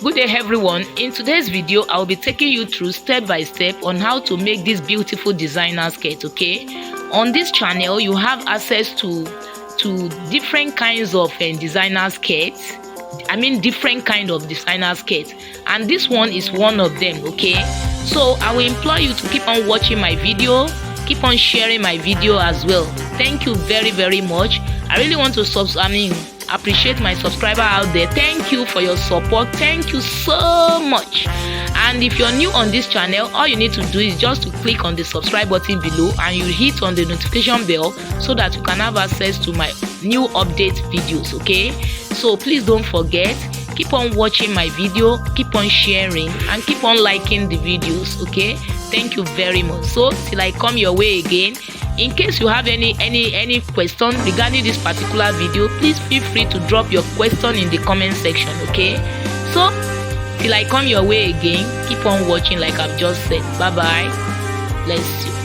Good day everyone. In today's video I'll be taking you through step by step on how to make this beautiful designer skirt. Okay, on this channel you have access to different kinds of designer skirts. Different kind of designer skirts, and this one is one of them. Okay, so I will implore you to keep on watching my video, keep on sharing my video as well. Thank you very much. I really want to appreciate my subscriber out there. Thank you for your support. Thank you so much. And if you're new on this channel, all you need to do is just to click on the subscribe button below and you hit on the notification bell so that you can have access to my new update videos. Okay, so please don't forget, keep on watching my video, keep on sharing, and keep on liking the videos. Okay, thank you very much. So till I come your way again, in case you have any question regarding this particular video, please feel free to drop your question in the comment section. Okay, so till I come your way again, keep on watching like I've just said. Bye bye. Bless you.